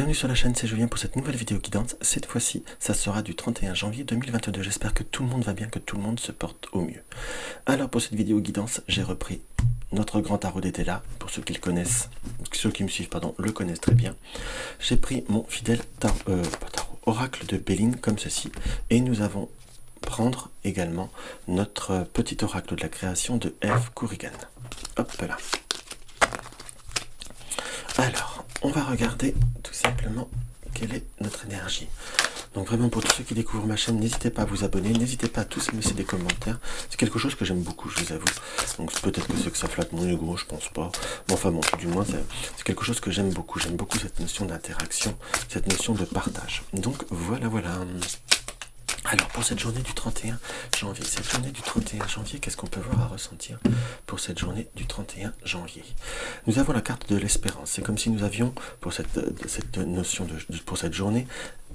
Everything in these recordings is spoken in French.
Bienvenue sur la chaîne, c'est Julien pour cette nouvelle vidéo guidance. Cette fois-ci, ça sera du 31 janvier 2022. J'espère que tout le monde va bien, que tout le monde se porte au mieux. Alors pour cette vidéo guidance, j'ai repris notre grand tarot d'Etela. Pour ceux qui le connaissent, ceux qui me suivent, pardon, le connaissent très bien. J'ai pris mon fidèle oracle de Béline comme ceci. Et nous allons prendre également notre petit oracle de la création de Eve Corrigan. Hop là. Alors, on va regarder tout simplement quelle est notre énergie. Donc vraiment pour tous ceux qui découvrent ma chaîne, n'hésitez pas à vous abonner, n'hésitez pas à tous me laisser des commentaires. C'est quelque chose que j'aime beaucoup, je vous avoue. Donc peut-être que c'est que ça flatte mon ego, je pense pas. Mais enfin bon, du moins c'est quelque chose que j'aime beaucoup. J'aime beaucoup cette notion d'interaction, cette notion de partage. Donc voilà. Alors pour cette journée du 31 janvier, qu'est-ce qu'on peut voir à ressentir pour cette journée du 31 janvier? Nous avons la carte de l'espérance. C'est comme si nous avions, pour cette notion pour cette journée,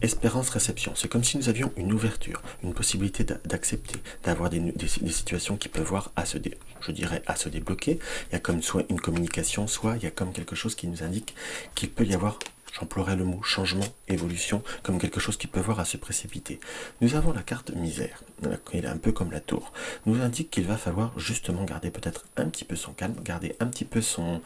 espérance-réception. C'est comme si nous avions une ouverture, une possibilité d'accepter, d'avoir des situations qui peuvent voir à se débloquer. Il y a comme soit une communication, soit il y a comme quelque chose qui nous indique qu'il peut y avoir, j'emploierais le mot changement, évolution, comme quelque chose qui peut voir à se précipiter. Nous avons la carte misère, qui est un peu comme la tour. Nous indique qu'il va falloir justement garder peut-être un petit peu son calme, garder un petit peu son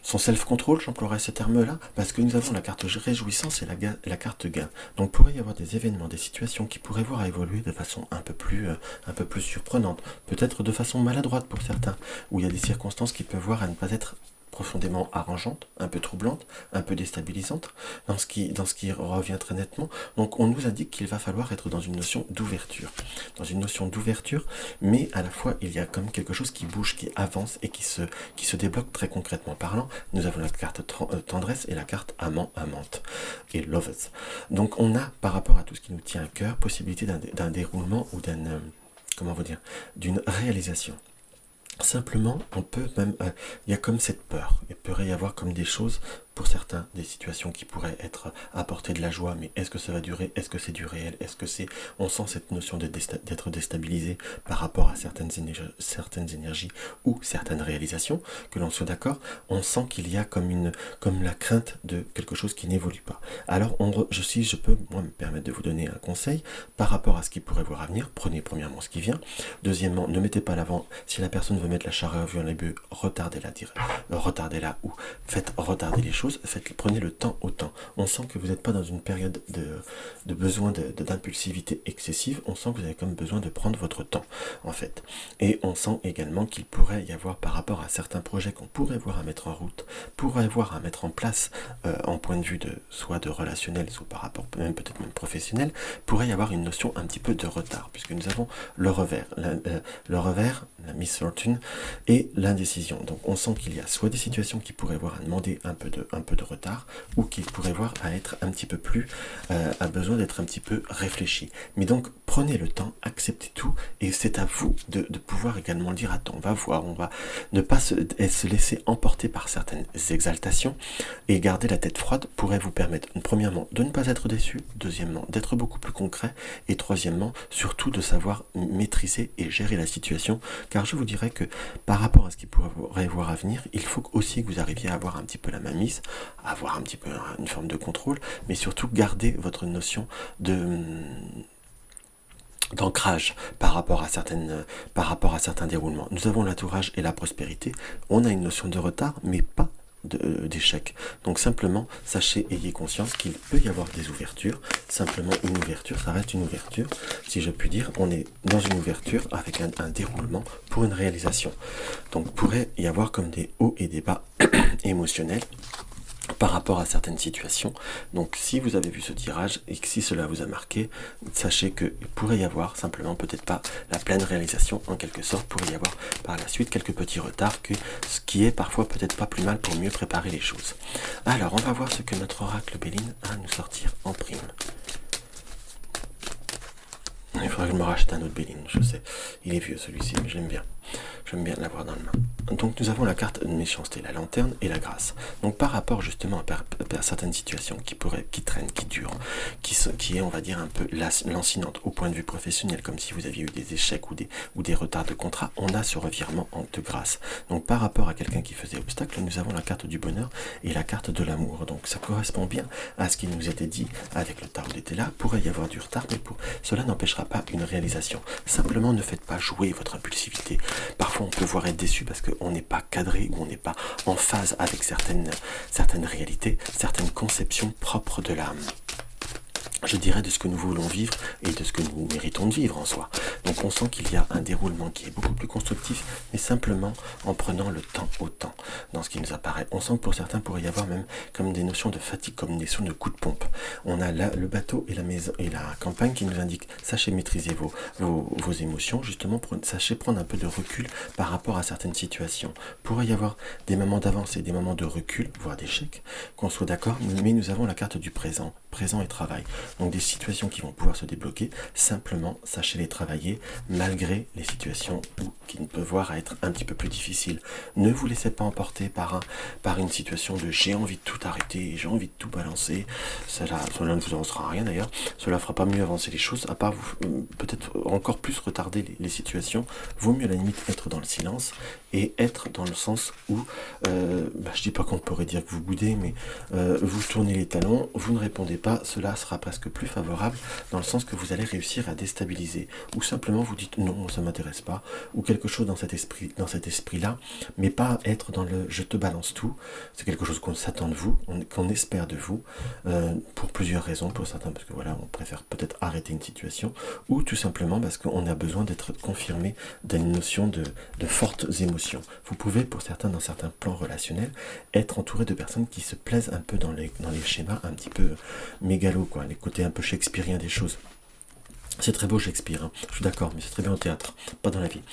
self-control, j'emploierais ce terme-là, parce que nous avons la carte réjouissance et la carte gain. Donc pourrait y avoir des événements, des situations qui pourraient voir évoluer de façon un peu plus surprenante, peut-être de façon maladroite pour certains, où il y a des circonstances qui peuvent voir à ne pas être profondément arrangeante, un peu troublante, un peu déstabilisante, dans ce qui revient très nettement. Donc on nous indique qu'il va falloir être dans une notion d'ouverture. Mais à la fois il y a comme quelque chose qui bouge, qui avance et qui se débloque très concrètement parlant. Nous avons la carte tendresse et la carte amant-amante et lovers. Donc on a, par rapport à tout ce qui nous tient à cœur, possibilité d'un déroulement ou d'une réalisation. Simplement, on peut même, il y a comme cette peur, il pourrait y avoir comme des choses, pour certains, des situations qui pourraient apporter de la joie, mais est-ce que ça va durer, est-ce que c'est du réel, on sent cette notion d'être déstabilisé par rapport à certaines énergies ou certaines réalisations, que l'on soit d'accord, on sent qu'il y a comme la crainte de quelque chose qui n'évolue pas. Alors, si je peux, moi, me permettre de vous donner un conseil, par rapport à ce qui pourrait voir à venir, prenez premièrement ce qui vient, deuxièmement, ne mettez pas l'avant, si la personne veut mettre la charrue avant les bœufs, retardez-la ou faites retarder les choses, prenez le temps au temps. On sent que vous n'êtes pas dans une période de besoin d'impulsivité excessive, on sent que vous avez comme besoin de prendre votre temps, en fait. Et on sent également qu'il pourrait y avoir, par rapport à certains projets qu'on pourrait voir à mettre en route, pourrait voir à mettre en place, en point de vue soit de relationnel, soit par rapport peut-être même professionnel, pourrait y avoir une notion un petit peu de retard, puisque nous avons le revers, la misfortune et l'indécision. Donc on sent qu'il y a soit des situations qui pourraient voir à demander un peu de retard, ou qui pourraient voir à être un petit peu plus, à besoin d'être un petit peu réfléchi. Mais donc prenez le temps, acceptez tout, et c'est à vous de pouvoir également dire attends, on va voir, on va ne pas se laisser emporter par certaines exaltations, et garder la tête froide pourrait vous permettre, premièrement, de ne pas être déçu, deuxièmement, d'être beaucoup plus concret, et troisièmement, surtout de savoir maîtriser et gérer la situation, car je vous dirais que par rapport à ce qui pourrait voir à venir, il faut aussi que vous arriviez à avoir un petit peu la mainmise, à avoir un petit peu une forme de contrôle, mais surtout garder votre notion d'ancrage par rapport à certains déroulements. Nous avons l'entourage et la prospérité, on a une notion de retard, mais pas d'échec. Donc simplement, sachez, ayez conscience qu'il peut y avoir des ouvertures. Simplement, une ouverture, ça reste une ouverture. Si je puis dire, on est dans une ouverture avec un déroulement pour une réalisation. Donc pourrait y avoir comme des hauts et des bas émotionnels par rapport à certaines situations. Donc si vous avez vu ce tirage et que si cela vous a marqué, sachez qu'il pourrait y avoir simplement peut-être pas la pleine réalisation, en quelque sorte, pourrait y avoir par la suite quelques petits retards, ce qui est parfois peut-être pas plus mal pour mieux préparer les choses. Alors on va voir ce que notre oracle Béline a à nous sortir en prime. Il faudrait que je me rachète un autre Béline, je sais, il est vieux celui-ci, mais je l'aime bien. J'aime bien l'avoir dans le main. Donc nous avons la carte de méchanceté, la lanterne et la grâce. Donc par rapport justement à certaines situations qui traînent, qui durent, qui est, on va dire, un peu lancinante au point de vue professionnel, comme si vous aviez eu des échecs ou des retards de contrat, on a ce revirement de grâce. Donc par rapport à quelqu'un qui faisait obstacle, nous avons la carte du bonheur et la carte de l'amour. Donc ça correspond bien à ce qui nous était dit avec le tarot d'été là. Pourrait y avoir du retard, mais cela n'empêchera pas une réalisation. Simplement ne faites pas jouer votre impulsivité. Parfois on peut voir être déçu parce qu'on n'est pas cadré ou on n'est pas en phase avec certaines réalités, certaines conceptions propres de l'âme, je dirais, de ce que nous voulons vivre et de ce que nous méritons de vivre en soi. Donc on sent qu'il y a un déroulement qui est beaucoup plus constructif, mais simplement en prenant le temps au temps dans ce qui nous apparaît. On sent que pour certains, pourrait y avoir même comme des notions de fatigue, comme des notions de coup de pompe. On a là le bateau et la maison et la campagne qui nous indiquent, sachez maîtriser vos émotions, justement, sachez prendre un peu de recul par rapport à certaines situations. Pourrait y avoir des moments d'avance et des moments de recul, voire d'échec, qu'on soit d'accord, mais nous avons la carte du présent et travail. Donc des situations qui vont pouvoir se débloquer, simplement sachez les travailler malgré les situations qui peuvent voir à être un petit peu plus difficiles. Ne vous laissez pas emporter par une situation de j'ai envie de tout arrêter, j'ai envie de tout balancer. Cela ne vous avancera à rien d'ailleurs, cela fera pas mieux avancer les choses, à part vous peut-être encore plus retarder les situations. Vaut mieux à la limite être dans le silence et être dans le sens où, je dis pas qu'on pourrait dire que vous boudez, mais vous tournez les talons, vous ne répondez pas, cela sera presque plus favorable dans le sens que vous allez réussir à déstabiliser, ou simplement vous dites non, ça m'intéresse pas, ou quelque chose dans cet esprit-là, mais pas être dans le je te balance tout. C'est quelque chose qu'on s'attend de vous, qu'on espère de vous, pour plusieurs raisons, pour certains parce que voilà, on préfère peut-être arrêter une situation, ou tout simplement parce qu'on a besoin d'être confirmé d'une notion de fortes émotions. Vous pouvez, pour certains, dans certains plans relationnels, être entouré de personnes qui se plaisent un peu dans les schémas un petit peu mégalos, quoi, les côtés un peu shakespeariens des choses. C'est très beau Shakespeare, hein. Je suis d'accord, mais c'est très bien au théâtre, pas dans la vie.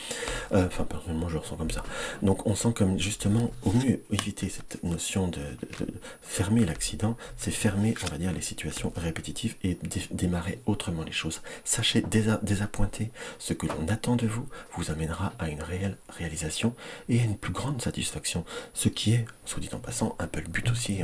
Personnellement, je le ressens comme ça. Donc on sent comme justement, au mieux éviter cette notion de fermer l'accident, c'est fermer, on va dire, les situations répétitives et démarrer autrement les choses. Sachez désappointer ce que l'on attend de vous, vous amènera à une réelle réalisation et à une plus grande satisfaction. Ce qui est, soit dit en passant, un peu le but aussi,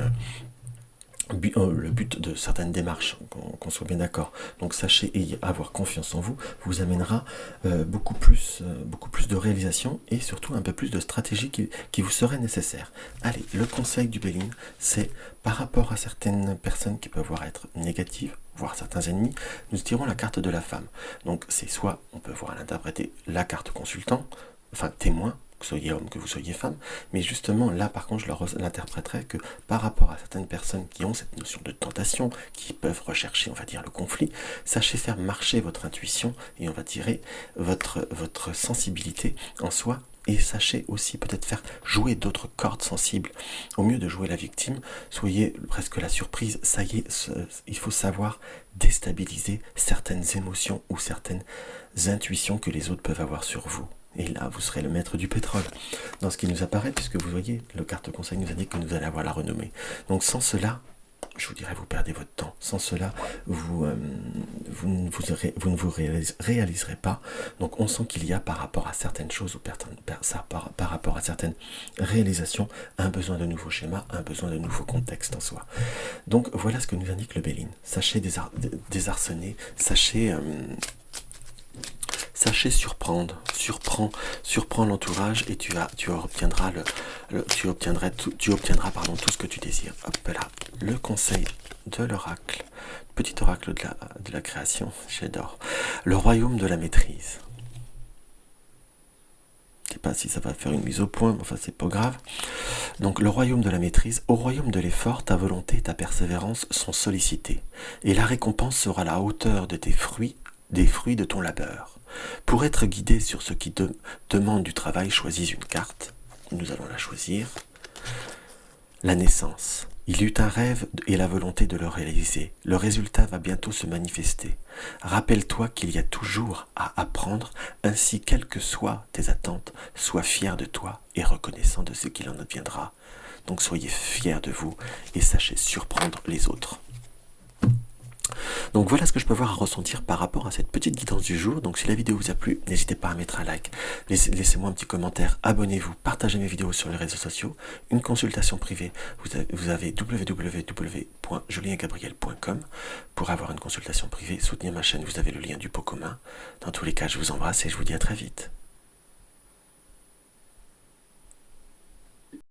le but de certaines démarches, qu'on soit bien d'accord. Donc sachez et avoir confiance en vous vous amènera beaucoup plus de réalisation et surtout un peu plus de stratégie qui vous serait nécessaire. Allez, le conseil du Béline, c'est par rapport à certaines personnes qui peuvent voir être négatives, voire certains ennemis, nous tirons la carte de la femme. Donc c'est soit, on peut voir l'interpréter, la carte consultant, enfin témoin, que vous soyez homme, que vous soyez femme, mais justement là par contre je l'interpréterais que par rapport à certaines personnes qui ont cette notion de tentation, qui peuvent rechercher, on va dire, le conflit, sachez faire marcher votre intuition et on va tirer votre sensibilité en soi, et sachez aussi peut-être faire jouer d'autres cordes sensibles. Au mieux de jouer la victime, soyez presque la surprise, ça y est, il faut savoir déstabiliser certaines émotions ou certaines intuitions que les autres peuvent avoir sur vous. Et là, vous serez le maître du pétrole, dans ce qui nous apparaît, puisque vous voyez, le carte conseil nous indique que nous allons avoir la renommée. Donc sans cela, je vous dirais, vous perdez votre temps. Sans cela, vous ne vous réaliserez pas. Donc on sent qu'il y a par rapport à certaines choses, ou par rapport à certaines réalisations, un besoin de nouveaux schémas, un besoin de nouveaux contextes en soi. Donc voilà ce que nous indique le Béline. Sachez désarçonner, sachez surprendre l'entourage et tu obtiendras tout ce que tu désires. Hop là, le conseil de l'oracle, petit oracle de la création, j'adore. Le royaume de la maîtrise. Je ne sais pas si ça va faire une mise au point, mais enfin c'est pas grave. Donc le royaume de la maîtrise, au royaume de l'effort, ta volonté et ta persévérance sont sollicitées, et la récompense sera à la hauteur de des fruits de ton labeur. Pour être guidé sur ce qui demande du travail, choisis une carte. Nous allons la choisir. La naissance. Il eut un rêve et la volonté de le réaliser. Le résultat va bientôt se manifester. Rappelle-toi qu'il y a toujours à apprendre, ainsi quelles que soient tes attentes, sois fier de toi et reconnaissant de ce qu'il en adviendra. Donc soyez fiers de vous et sachez surprendre les autres. Donc voilà ce que je peux avoir à ressentir par rapport à cette petite guidance du jour. Donc si la vidéo vous a plu, n'hésitez pas à mettre un like, laissez-moi un petit commentaire, abonnez-vous, partagez mes vidéos sur les réseaux sociaux, une consultation privée, vous avez www.juliengabriel.com pour avoir une consultation privée, soutenir ma chaîne, vous avez le lien du pot commun. Dans tous les cas, je vous embrasse et je vous dis à très vite.